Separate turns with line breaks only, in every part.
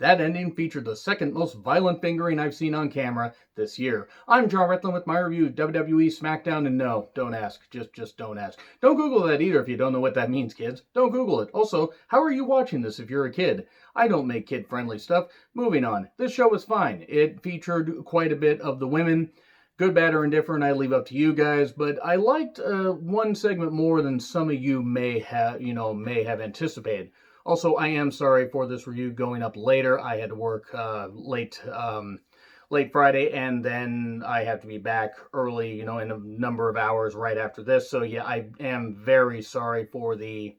That ending featured the second most violent fingering I've seen on camera this year. I'm John Retlin with my review of WWE Smackdown, and no, don't ask. Just don't ask. Don't Google that either if you don't know what that means, kids. Don't Google it. Also, how are you watching this if you're a kid? I don't make kid-friendly stuff. Moving on. This show was fine. It featured quite a bit of the women. Good, bad, or indifferent, I leave up to you guys, but I liked one segment more than some of you may have anticipated. Also, I am sorry for this review going up later. I had to work late Friday, and then I have to be back early, in a number of hours right after this. So yeah, I am very sorry for the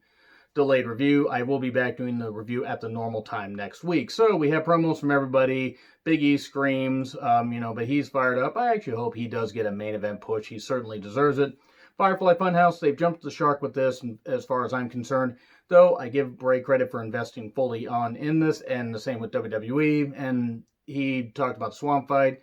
delayed review. I will be back doing the review at the normal time next week. So we have promos from everybody. Big E screams, but he's fired up. I actually hope he does get a main event push. He certainly deserves it. Firefly Funhouse, they've jumped the shark with this, as far as I'm concerned. Though I give Bray credit for investing fully in this, and the same with WWE. And he talked about Swamp Fight,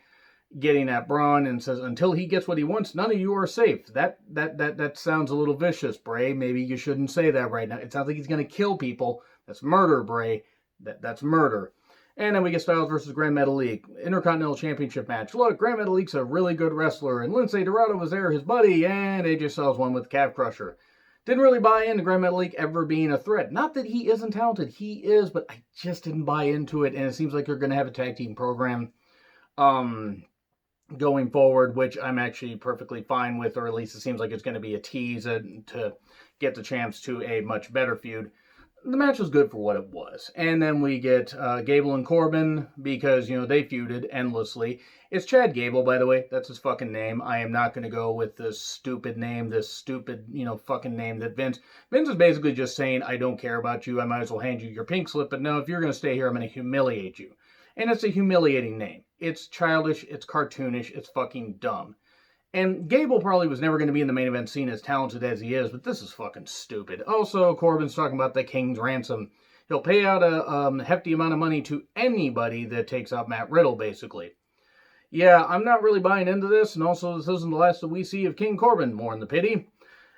getting at Braun, and says, until he gets what he wants, none of you are safe. That sounds a little vicious, Bray. Maybe you shouldn't say that right now. It sounds like he's going to kill people. That's murder, Bray. That's murder. And then we get Styles versus Grand Metalik, Intercontinental Championship match. Look, Grand Metalik's a really good wrestler, and Lince Dorado was there, his buddy, and AJ Styles won with Calf Crusher. Didn't really buy into Grand Metalik ever being a threat. Not that he isn't talented, he is, but I just didn't buy into it, and it seems like they're going to have a tag team program going forward, which I'm actually perfectly fine with, or at least it seems like it's going to be a tease to get the champs to a much better feud. The match was good for what it was. And then we get Gable and Corbin, because, they feuded endlessly. It's Chad Gable, by the way. That's his fucking name. I am not going to go with this stupid name, fucking name that Vince is basically just saying, I don't care about you. I might as well hand you your pink slip. But no, if you're going to stay here, I'm going to humiliate you. And it's a humiliating name. It's childish. It's cartoonish. It's fucking dumb. And Gable probably was never going to be in the main event scene as talented as he is, but this is fucking stupid. Also, Corbin's talking about the King's ransom. He'll pay out a hefty amount of money to anybody that takes out Matt Riddle, basically. Yeah, I'm not really buying into this, and also this isn't the last that we see of King Corbin, more in the pity.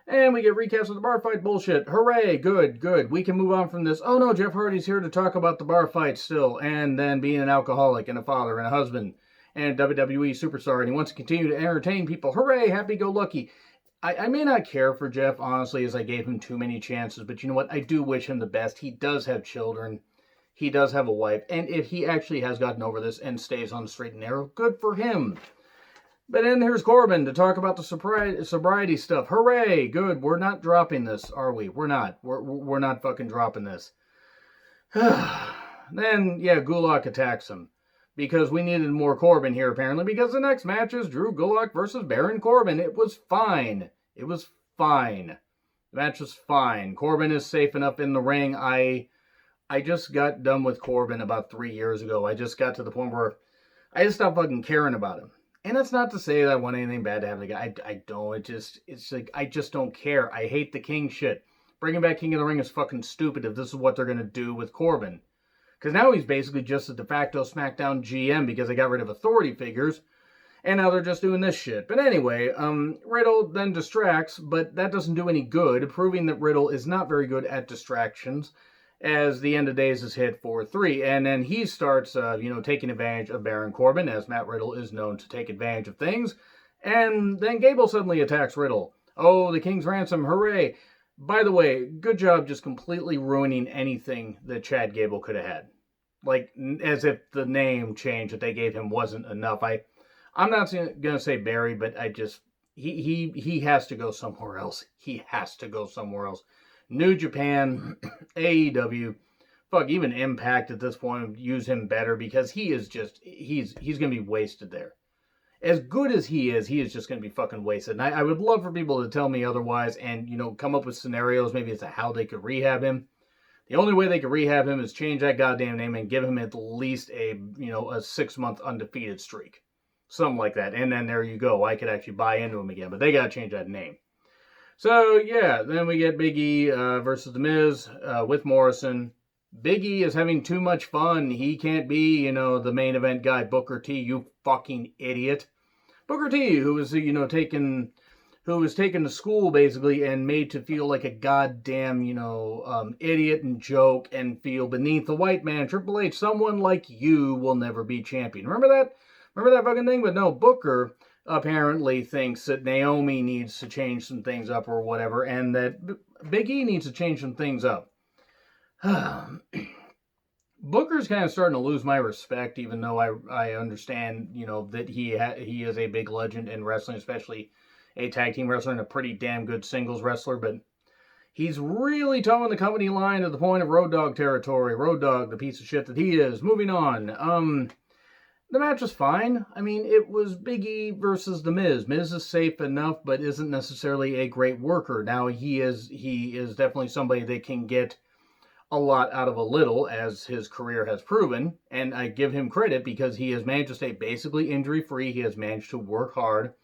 And we get recaps of the bar fight bullshit. Hooray, good. We can move on from this. Oh no, Jeff Hardy's here to talk about the bar fight still, and then being an alcoholic and a father and a husband and WWE superstar, and he wants to continue to entertain people. Hooray, happy-go-lucky. I may not care for Jeff, honestly, as I gave him too many chances, but you know what? I do wish him the best. He does have children. He does have a wife, and if he actually has gotten over this and stays on the straight and narrow, good for him. But then here's Corbin to talk about the sobriety stuff. Hooray, good. We're not dropping this, are we? We're not. We're not fucking dropping this. Then, yeah, Gulak attacks him, because we needed more Corbin here, apparently, because the next match is Drew Gulak versus Baron Corbin. It was fine. The match was fine. Corbin is safe enough in the ring. I just got done with Corbin about 3 years ago. I just got to the point where I just stopped fucking caring about him. And that's not to say that I want anything bad to happen to the guy. I don't. It's like, I just don't care. I hate the King shit. Bringing back King of the Ring is fucking stupid if this is what they're going to do with Corbin. Because now he's basically just a de facto Smackdown GM because they got rid of authority figures. And now they're just doing this shit. But anyway, Riddle then distracts, but that doesn't do any good, proving that Riddle is not very good at distractions, as the end of days is hit 4-3. And then he starts, taking advantage of Baron Corbin, as Matt Riddle is known to take advantage of things. And then Gable suddenly attacks Riddle. Oh, the King's ransom, hooray. By the way, good job just completely ruining anything that Chad Gable could have had. Like, as if the name change that they gave him wasn't enough. I'm not going to say Barry, but he has to go somewhere else. He has to go somewhere else. New Japan, AEW, even Impact at this point use him better, because he's going to be wasted there. As good as he is just going to be fucking wasted. And I would love for people to tell me otherwise and, come up with scenarios maybe as to how they could rehab him. The only way they could rehab him is change that goddamn name and give him at least a 6-month undefeated streak. Something like that. And then there you go. I could actually buy into him again. But they got to change that name. So, yeah. Then we get Big E versus The Miz with Morrison. Big E is having too much fun. He can't be, the main event guy. Booker T, you fucking idiot. Booker T, who was, taking who was taken to school basically and made to feel like a goddamn, idiot and joke and feel beneath the white man. Triple H, someone like you will never be champion. Remember that? Remember that fucking thing? But no, Booker apparently thinks that Naomi needs to change some things up or whatever, and that Big E needs to change some things up. Booker's kind of starting to lose my respect, even though I understand, that he is a big legend in wrestling, especially a tag team wrestler and a pretty damn good singles wrestler, but he's really towing the company line to the point of Road Dogg territory. Road Dogg, the piece of shit that he is. Moving on. The match was fine. I mean, it was Big E versus The Miz. Miz is safe enough, but isn't necessarily a great worker. Now, he is definitely somebody that can get a lot out of a little, as his career has proven, and I give him credit because he has managed to stay basically injury-free. He has managed to work hard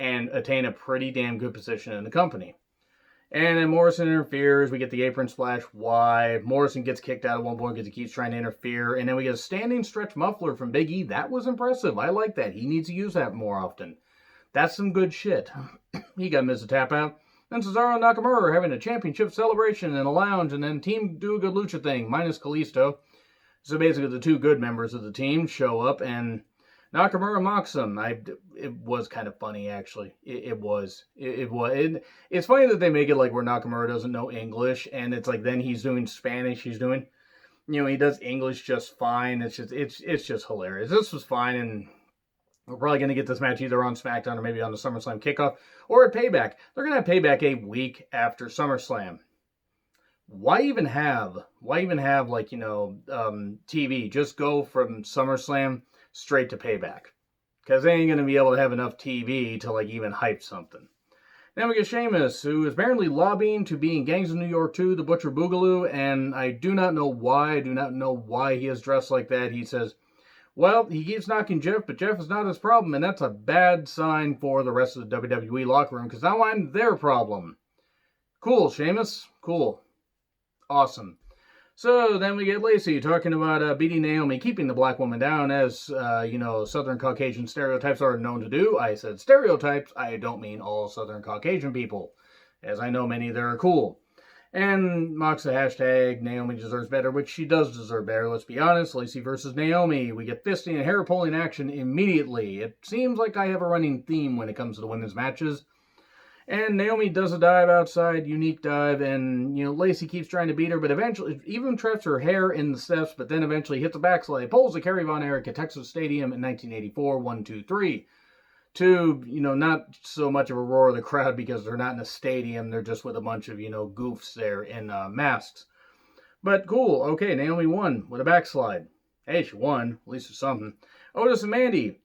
and attain a pretty damn good position in the company. And then Morrison interferes. We get the apron splash. Why? Morrison gets kicked out at one point because he keeps trying to interfere. And then we get a standing stretch muffler from Big E. That was impressive. I like that. He needs to use that more often. That's some good shit. He got Miz to tap out. Then Cesaro and Nakamura are having a championship celebration in a lounge. And then Team Do a Good Lucha thing, minus Kalisto. So basically the two good members of the team show up and Nakamura mocks him. It was kind of funny, actually. It was. It's funny that they make it like where Nakamura doesn't know English, and it's like then he's doing Spanish. He's doing, he does English just fine. It's just hilarious. This was fine, and we're probably going to get this match either on SmackDown or maybe on the SummerSlam kickoff or at Payback. They're going to have Payback a week after SummerSlam. Why even have like, TV? Just go from SummerSlam straight to Payback, because they ain't going to be able to have enough TV to like even hype something. Then we get Sheamus, who is apparently lobbying to be in Gangs of New York 2, the Butcher Boogaloo, and I do not know why he is dressed like that. He says, well, he keeps knocking Jeff, but Jeff is not his problem, and that's a bad sign for the rest of the WWE locker room, because now I'm their problem. Cool, Sheamus. Cool. Awesome. So then we get Lacey talking about beating Naomi, keeping the black woman down, as, Southern Caucasian stereotypes are known to do. I said stereotypes. I don't mean all Southern Caucasian people, as I know many that are cool. And mocks the hashtag Naomi deserves better, which she does deserve better. Let's be honest. Lacey versus Naomi. We get fisting and hair pulling action immediately. It seems like I have a running theme when it comes to the women's matches. And Naomi does a dive outside, unique dive, and, Lacey keeps trying to beat her, but eventually even traps her hair in the steps, but then eventually hits a backslide, pulls a Kerry Von Erich at Texas Stadium in 1984, 1-2-3. To, not so much of a roar of the crowd because they're not in a stadium, they're just with a bunch of, goofs there in masks. But cool, okay, Naomi won with a backslide. Hey, she won, at least it's something. Otis and Mandy.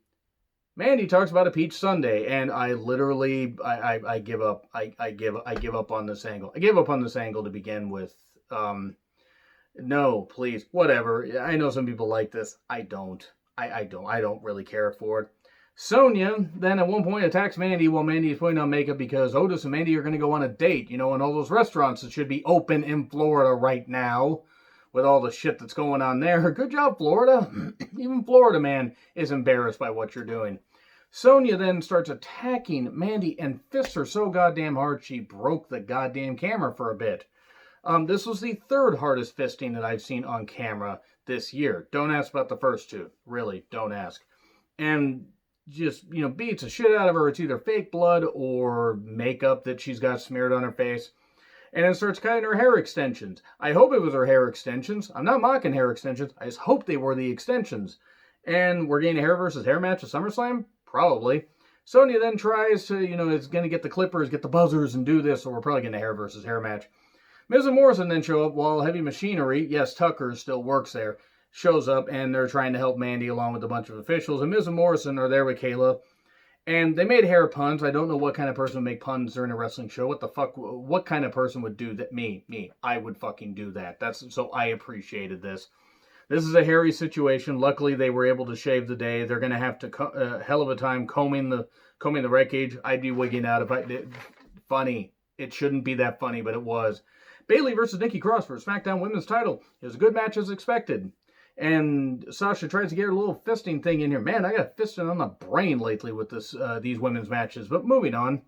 Mandy talks about a peach sundae, and I literally, I give up. I give up on this angle. I gave up on this angle to begin with. No, please, whatever. I know some people like this. I don't. I don't really care for it. Sonya then at one point attacks Mandy while Mandy is putting on makeup because Otis and Mandy are going to go on a date. In all those restaurants that should be open in Florida right now. With all the shit that's going on there. Good job, Florida. Even Florida man is embarrassed by what you're doing. Sonya then starts attacking Mandy and fists her so goddamn hard she broke the goddamn camera for a bit. This was the third hardest fisting that I've seen on camera this year. Don't ask about the first two. Really, don't ask. And just, beats the shit out of her. It's either fake blood or makeup that she's got smeared on her face. And then starts cutting her hair extensions. I hope it was her hair extensions. I'm not mocking hair extensions. I just hope they were the extensions. And we're getting a hair versus hair match at SummerSlam? Probably. Sonya then tries to, is going to get the clippers, get the buzzers, and do this. So we're probably getting a hair versus hair match. Miz and Morrison then show up while Heavy Machinery, yes, Tucker still works there, shows up. And they're trying to help Mandy along with a bunch of officials. And Miz and Morrison are there with Kayla. And they made hair puns. I don't know what kind of person would make puns during a wrestling show. What kind of person would do that? Me. I would fucking do that. So I appreciated this. This is a hairy situation. Luckily, they were able to shave the day. They're going to have to hell of a time combing the wreckage. I'd be wigging out if I did. Funny. It shouldn't be that funny, but it was. Bayley versus Nikki Cross for SmackDown Women's title. It was a good match as expected. And Sasha tries to get her little fisting thing in here. Man, I got fisting on the brain lately with these women's matches. But moving on.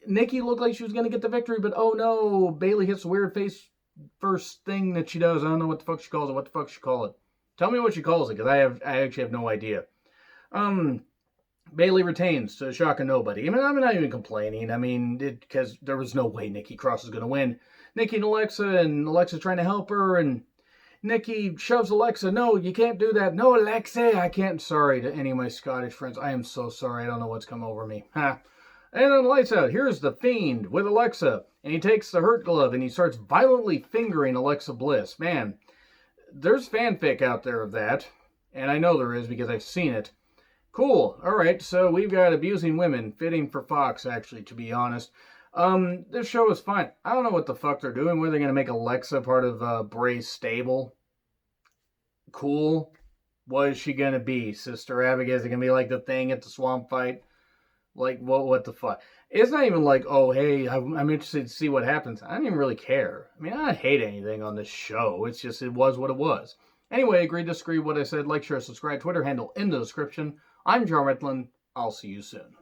Nikki looked like she was going to get the victory, but oh no, Bayley hits the weird face first thing that she does. I don't know what the fuck she calls it. What the fuck she call it? Tell me what she calls it, because I actually have no idea. Bayley retains to the shock of nobody. I mean, I'm not even complaining. I mean, because there was no way Nikki Cross was going to win. Nikki and Alexa's trying to help her, and Nikki shoves Alexa. No, you can't do that. No, Alexa, I can't. Sorry to any of my Scottish friends. I am so sorry. I don't know what's come over me. Ha. And then lights out. Here's the Fiend with Alexa, and he takes the hurt glove and he starts violently fingering Alexa Bliss. Man, there's fanfic out there of that, and I know there is because I've seen it. Cool. All right, so we've got abusing women, fitting for Fox, actually, to be honest. This show is fine. I don't know what the fuck they're doing. Whether they're going to make Alexa part of Bray's stable. Cool. What is she going to be? Sister Abigail? Is it going to be like the Thing at the swamp fight? Like, what the fuck? It's not even like, oh, hey, I'm interested to see what happens. I don't even really care. I mean, I don't hate anything on this show. It's just, it was what it was. Anyway, agree, disagree, what I said. Like, share, subscribe. Twitter handle in the description. I'm John Redland. I'll see you soon.